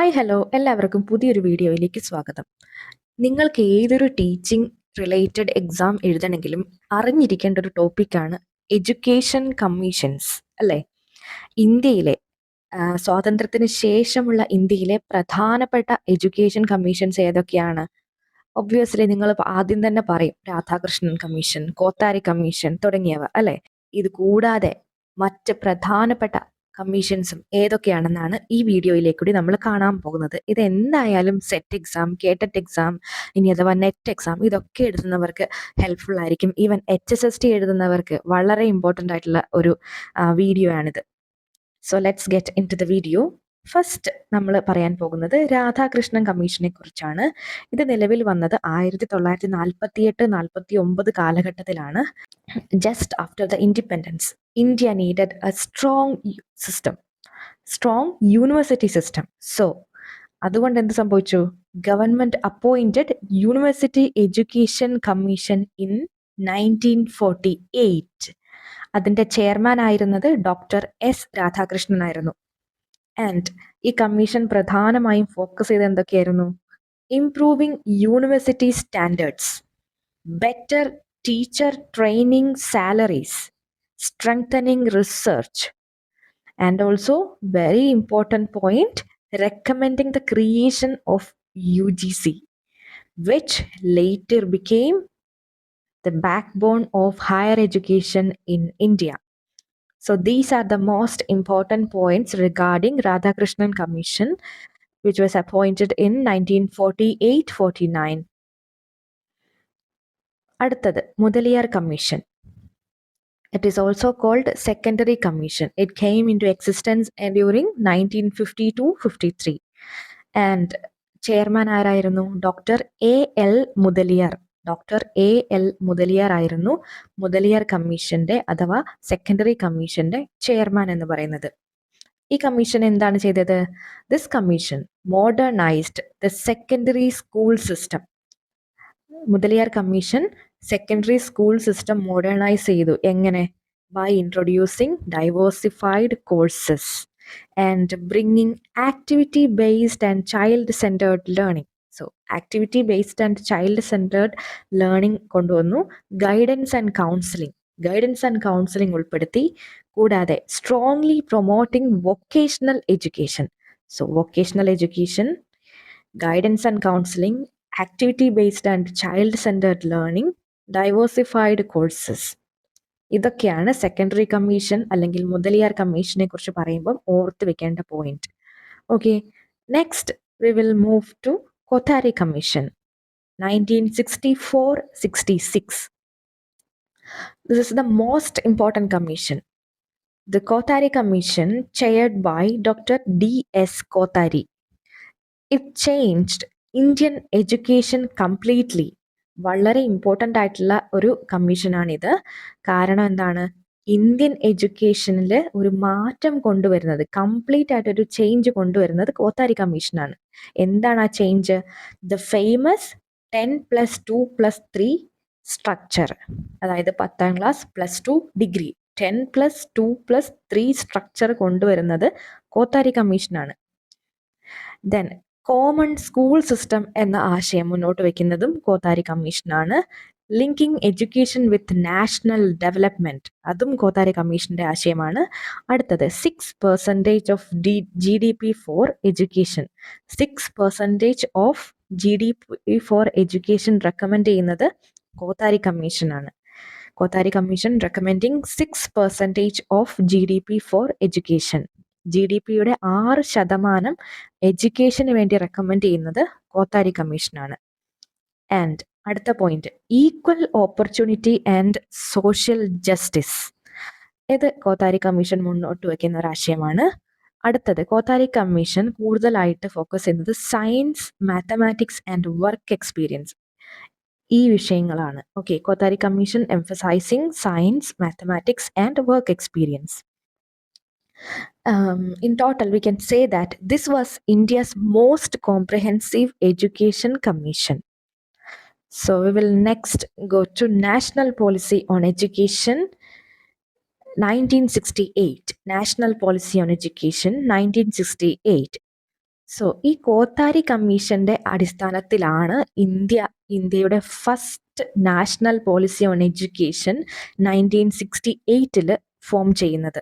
Hi hello എല്ലാവർക്കും പുതിയൊരു വീഡിയോയിലേക്ക് സ്വാഗതം. നിങ്ങൾക്ക് ഏതൊരു ടീച്ചിങ് റിലേറ്റഡ് എക്സാം എഴുതണമെങ്കിലും അറിഞ്ഞിരിക്കേണ്ട ഒരു ടോപ്പിക്കാണ് എഡ്യൂക്കേഷൻ കമ്മീഷൻസ് അല്ലേ? ഇന്ത്യയിലെ സ്വാതന്ത്ര്യത്തിന് ശേഷമുള്ള ഇന്ത്യയിലെ പ്രധാനപ്പെട്ട എഡ്യൂക്കേഷൻ കമ്മീഷൻസ് ഏതൊക്കെയാണ്? ഒബ്വിയസ്ലി നിങ്ങൾ ആദ്യം തന്നെ പറയും രാധാകൃഷ്ണൻ കമ്മീഷൻ, കോത്താരി കമ്മീഷൻ തുടങ്ങിയവ അല്ലേ? ഇത് കൂടാതെ മറ്റ് പ്രധാനപ്പെട്ട കമ്മീഷൻസും ഏതൊക്കെയാണെന്നാണ് ഈ വീഡിയോയിലേക്കൂടി നമ്മൾ കാണാൻ പോകുന്നത്. ഇത് എന്തായാലും സെറ്റ് എക്സാം, കേട്ടറ്റ് എക്സാം, ഇനി അഥവാ നെറ്റ് എക്സാം ഇതൊക്കെ എഴുതുന്നവർക്ക് ഹെൽപ്ഫുൾ ആയിരിക്കും. ഈവൻ HSST എഴുതുന്നവർക്ക് വളരെ ഇമ്പോർട്ടൻ്റ് ആയിട്ടുള്ള ഒരു വീഡിയോ ആണിത്. So let's get into the video. First നമ്മൾ പറയാൻ പോകുന്നത് രാധാകൃഷ്ണൻ കമ്മീഷനെ കുറിച്ചാണ്. ഇത് നിലവിൽ വന്നത് 1948-49 കാലഘട്ടത്തിലാണ്. Just after the independence India needed A strong university system. So അതുകൊണ്ട് എന്ത് സംഭവിച്ചു? Government appointed university education commission in 1948. അതിന്റെ ചെയർമാൻ ആയിരുന്നത് ഡോക്ടർ എസ് രാധാകൃഷ്ണൻ ആയിരുന്നു. ആൻഡ് ഈ കമ്മീഷൻ പ്രധാനമായും ഫോക്കസ് ചെയ്ത് എന്തൊക്കെയായിരുന്നു? Improving university standards, better teacher training salaries, strengthening research, and also very important point, recommending the creation of UGC, which later became the backbone of higher education in India. So these are the most important points regarding Radhakrishnan Commission, which was appointed in 1948-49. അടുത്തത് Mudaliar commission. It is also called Secondary Commission. It came into existence during 1952-53. And chairman ആരായിരുന്നു? Doctor A.L. Mudaliar. Doctor A.L. Mudaliar ആയിരുന്നു മുതലിയാർ കമ്മീഷന്റെ അഥവാ secondary കമ്മീഷന്റെ chairman എന്ന് പറയുന്നത്. ഈ commission എന്താണ് ചെയ്തത്? This commission modernised the secondary school system. Mudaliar commission secondary school system modernise ചെയ്തു. എങ്ങനെ? By introducing diversified courses and bringing activity based and child centred learning. So activity based and child centred learning കൊണ്ടുവന്നു. Guidance and counselling ഉൾപ്പെടുത്തി. കൂടാതെ strongly promoting vocational education. So vocational education, guidance and counselling, activity based and child centred learning, diversified courses. ഇതൊക്കെയാണ് secondary commission അല്ലെങ്കിൽ മുതലിയാർ കമ്മീഷനെ കുറിച്ച് പറയുമ്പം ഓർത്ത് വെക്കേണ്ട point. Okay, next we will move to Kothari commission 1964-66. This is the most important commission. The Kothari Commission, chaired by Dr. D.S. Kothari. It changed Indian education completely. വളരെ important ആയിട്ടുള്ള ഒരു കമ്മീഷനാണിത്. കാരണം എന്താണ്? ഇന്ത്യൻ എഡ്യൂക്കേഷനിൽ ഒരു മാറ്റം കൊണ്ടുവരുന്നത്, കംപ്ലീറ്റ് ആയിട്ടൊരു ചേഞ്ച് കൊണ്ടുവരുന്നത് കോത്താരി കമ്മീഷനാണ്. എന്താണ് ആ ചേഞ്ച്? The famous 10+2+3 structure. അതായത് 10ാം ക്ലാസ് +2 ഡിഗ്രി, 10+2+3 സ്ട്രക്ചർ കൊണ്ടുവരുന്നത് കോത്താരി കമ്മീഷനാണ്. ദെൻ കോമൺ സ്കൂൾ സിസ്റ്റം എന്ന ആശയം മുന്നോട്ട് വയ്ക്കുന്നതും കോത്താരി കമ്മീഷനാണ്. Linking education with national development, അതും കോത്താരി കമ്മീഷന്റെ ആശയമാണ്. അടുത്തത് 6% of GDP for education. 6% of GDP for education recommend ചെയ്യുന്നത് കോത്താരി കമ്മീഷനാണ്. Kothari commission recommending 6% of GDP for education. GDP-യുടെ 6% എഡ്യൂക്കേഷന് വേണ്ടി റെക്കമെൻഡ് ചെയ്യുന്നത് കോത്താരി കമ്മീഷനാണ്. ആൻഡ് അടുത്ത point, equal opportunity and social justice. ഇത് കോത്താരി കമ്മീഷൻ മുന്നോട്ട് വയ്ക്കുന്ന ഒരു ആശയമാണ്. അടുത്തത്, കോത്താരി കമ്മീഷൻ കൂടുതലായിട്ട് ഫോക്കസ് ചെയ്യുന്നത് science, mathematics and work experience, ഈ വിഷയങ്ങളാണ്. Okay, Kothari commission emphasising science, mathematics and work experience. In total, we can say that this was India's most comprehensive education commission. So we will next go to National Policy on Education 1968. National Policy on Education 1968. So ഈ കോത്താരി കമ്മീഷന്റെ അടിസ്ഥാനത്തിലാണ് ഇന്ത്യയുടെ first national policy on education 1968 form ചെയ്യുന്നത്.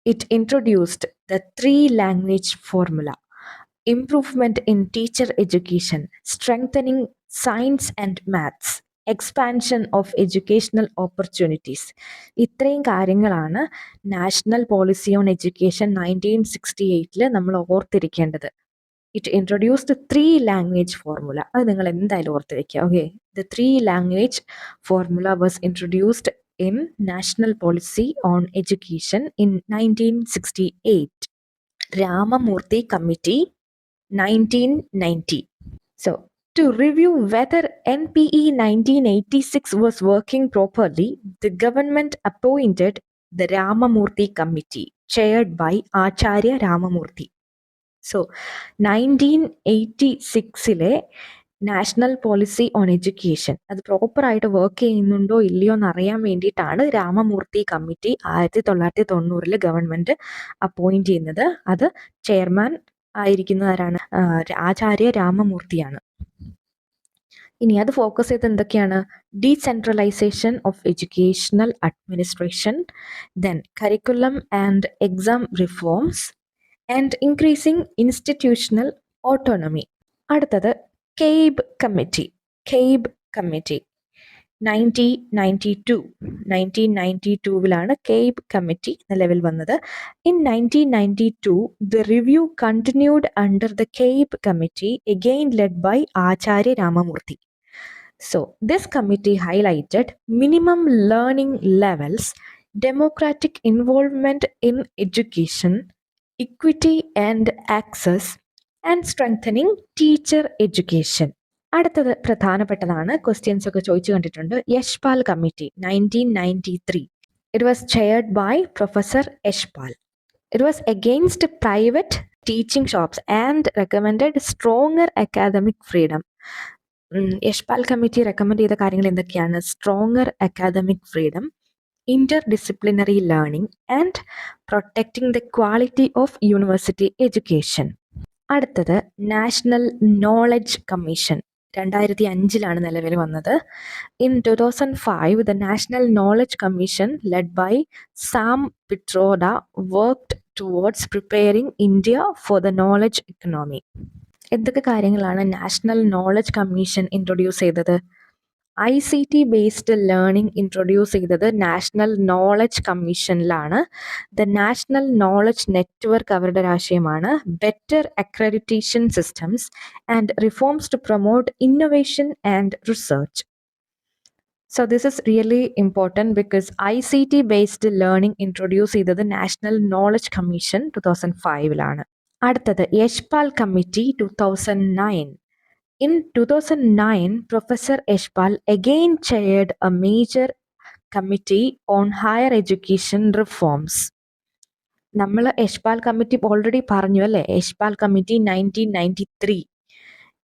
It introduced the 3-language formula, improvement in teacher education, strengthening science and maths, expansion of educational opportunities. ഇത്രയും കാര്യങ്ങളാണ് national policy on education 1968 നമ്മൾ ഓർത്തിരിക്കേണ്ടത്. It introduced 3-language formula. അത് നിങ്ങൾ എന്തായാലും ഓർത്ത് വെക്കുക. Okay, the 3-language formula was introduced in National Policy on Education in 1968. Ramamurthy Committee, 1990. So, to review whether NPE 1986 was working properly, the government appointed the Ramamurthy Committee, chaired by Acharya Ramamurthy. So, 1986 national policy on education അത് പ്രോപ്പറായിട്ട് work ചെയ്യുന്നുണ്ടോ ഇല്ലയോ എന്ന് അറിയാൻ വേണ്ടിയിട്ടാണ് Ramamurthy committee 1990 government appoint ചെയ്യുന്നത്. അത് chairman ആയിരിക്കുന്നവരാണ് ആചാര്യ രാമമൂർത്തിയാണ്. ഇനി അത് ഫോക്കസ് ചെയ്ത് എന്തൊക്കെയാണ്? Decentralisation of educational administration, then curriculum and exam reforms and increasing institutional autonomy. അടുത്തത് കെയ്ബ് കമ്മിറ്റി. 1992 കെയ്ബ് കമ്മിറ്റി നിലവിൽ വന്നത്. In 1992 the review continued under the Cabe Committee, again led by Acharya Ramamurthy. So this committee highlighted minimum learning levels, democratic involvement in education, equity and access, and strengthening teacher education. അടുത്തത് പ്രധാനപ്പെട്ടതാണ്, questions ഒക്കെ ചോദിച്ചു കണ്ടിട്ടുണ്ട്. Yashpal committee 1993. It was chaired by Professor Yashpal. It was against private teaching shops and recommended stronger academic freedom. Yashpal committee recommend ചെയ്ത കാര്യങ്ങൾ എന്തൊക്കെയാണ്? Stronger academic freedom, interdisciplinary learning and protecting the quality of university education. അടുത്തത് national knowledge commission 2005 നിലവിൽ വന്നത്. In 2005 the national knowledge commission led by Sam Pitroda worked towards preparing India for the knowledge economy. എന്തൊക്കെ കാര്യങ്ങളാണ് national knowledge commission introduce ചെയ്തത്? ICT based learning introduce ചെയ്തത് national knowledge കമ്മീഷനിലാണ്. The national knowledge network അവരുടെ ആശയമാണ്. Better accreditation systems and reforms to promote innovation and research. So this is really important because ICT based learning introduce ചെയ്തത് national knowledge commission 2005. അടുത്തത് Yashpal committee 2009. In 2009, Professor Yashpal again chaired a major committee on higher education reforms. നമ്മൾ Yashpal committee already പറഞ്ഞു അല്ലേ? Yashpal committee 1993.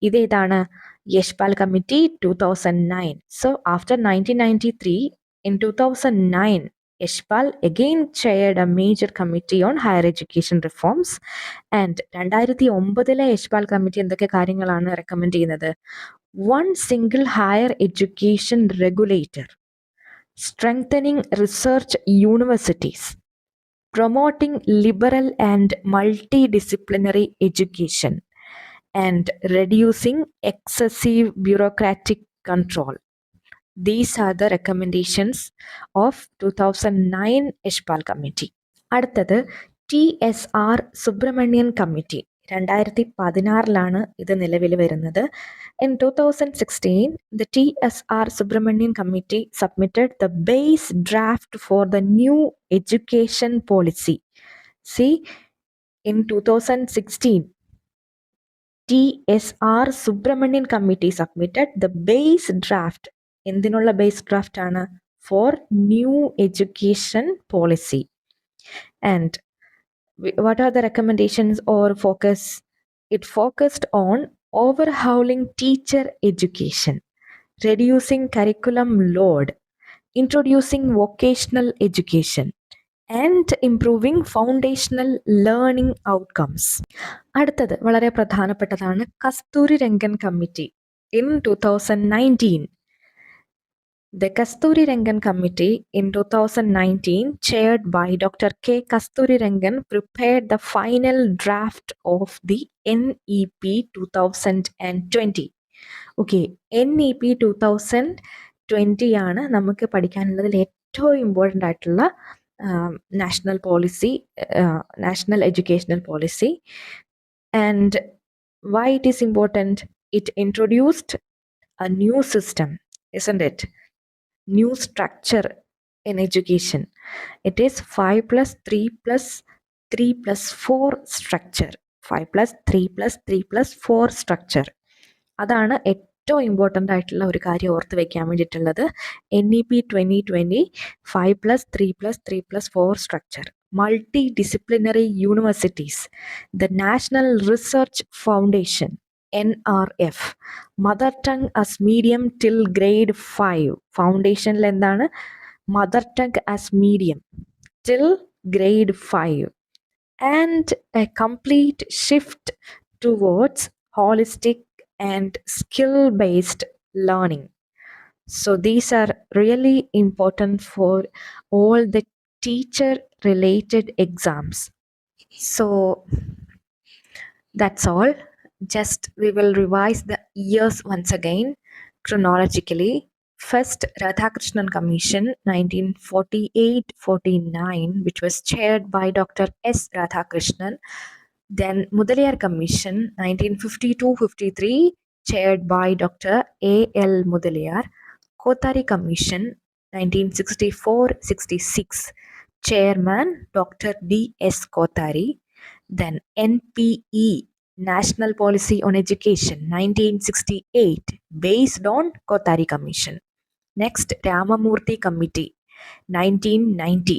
ഇതേതാണ്? Yashpal committee 2009. So after 1993, in 2009, Yashpal again chaired a major committee on higher education reforms. And 2009 Yashpal committee എന്തൊക്കെ കാര്യങ്ങളാണ് recommend ചെയ്യുന്നത്? One single higher education regulator, strengthening research universities, promoting liberal and multidisciplinary education, and reducing excessive bureaucratic control. These are the recommendations of 2009 Yashpal committee. അടുത്തത് TSR Subramanian committee 2016 ഇത് നിലവിൽ വരുന്നത്. In 2016, the TSR Subramanian Committee submitted the base draft for the new education policy. See, in 2016, TSR Subramanian Committee submitted the base draft. എന്തിനുള്ള base draft ആണ്? For new education policy. And what are the recommendations or focus? It focused on overhauling teacher education, reducing curriculum load, introducing vocational education, and improving foundational learning outcomes. അടുത്തത് വളരെ പ്രധാനപ്പെട്ടതാണ് Kasturi Rangan committee in 2019. The Kasturi Rangan Committee in 2019, chaired by Dr. K. Kasturi Rangan, prepared the final draft of the NEP 2020. Okay, NEP 2020 ആണ് നമുക്ക് പഠിക്കാനുള്ളതിൽ ഏറ്റവും important ആയിട്ടുള്ള national policy, national educational policy. And why it is important? It introduced a new system, isn't it? New structure in education. It is 5 plus 3 plus 3 plus 4 structure. 5 plus 3 plus 3 plus 4 structure. അതാണ് ഏറ്റവും important ആയിട്ടുള്ള ഒരു കാര്യം ഓർത്ത് വെക്കാൻ വേണ്ടിയിട്ടുള്ളത്. NEP 2020 5 plus 3 plus 3 plus 4 structure. Multidisciplinary universities. The National Research Foundation, NRF. Mother tongue as medium till grade 5. ഫൗണ്ടേഷനിൽ എന്താണ്? Mother tongue as medium till grade 5. And A complete shift towards holistic and skill-based learning. So these are really important for all the teacher-related exams. So that's all. Just we will revise the years once again chronologically. First, Radhakrishnan Commission 1948-49, which was chaired by Dr. S. Radhakrishnan. Then Mudaliar Commission 1952-53, chaired by Dr. A.L. Mudaliar. Kothari Commission 1964-66, chairman Dr. D.S. Kothari. Then NPE, National Policy on Education 1968, based on Kothari Commission. Next, Ramamurthy Committee 1990,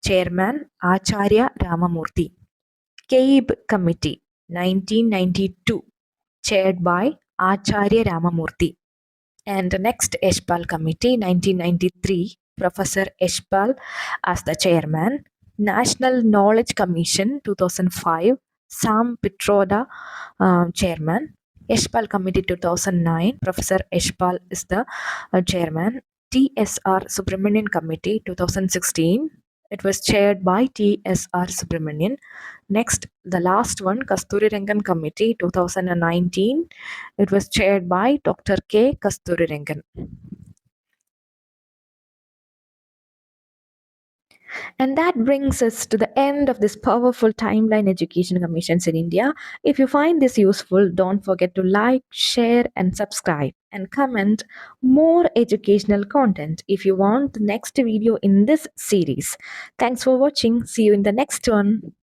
chairman Acharya Ramamurthy. CABE Committee 1992, chaired by Acharya Ramamurthy. And next, Yashpal Committee 1993, Professor Yashpal as the chairman. National Knowledge Commission 2005, Sam Pitroda chairman. Yashpal Committee 2009, Professor Yashpal is the chairman. TSR Subramanian Committee 2016, it was chaired by TSR Subramanian. Next, the last one, Kasturi Rangan Committee 2019, it was chaired by Dr. K. Kasturi Rangan. And that brings us to the end of this powerful timeline education commissions in India. If you find this useful, don't forget to like, share, and subscribe, and comment more educational content if you want the next video in this series. Thanks for watching. See you in the next one.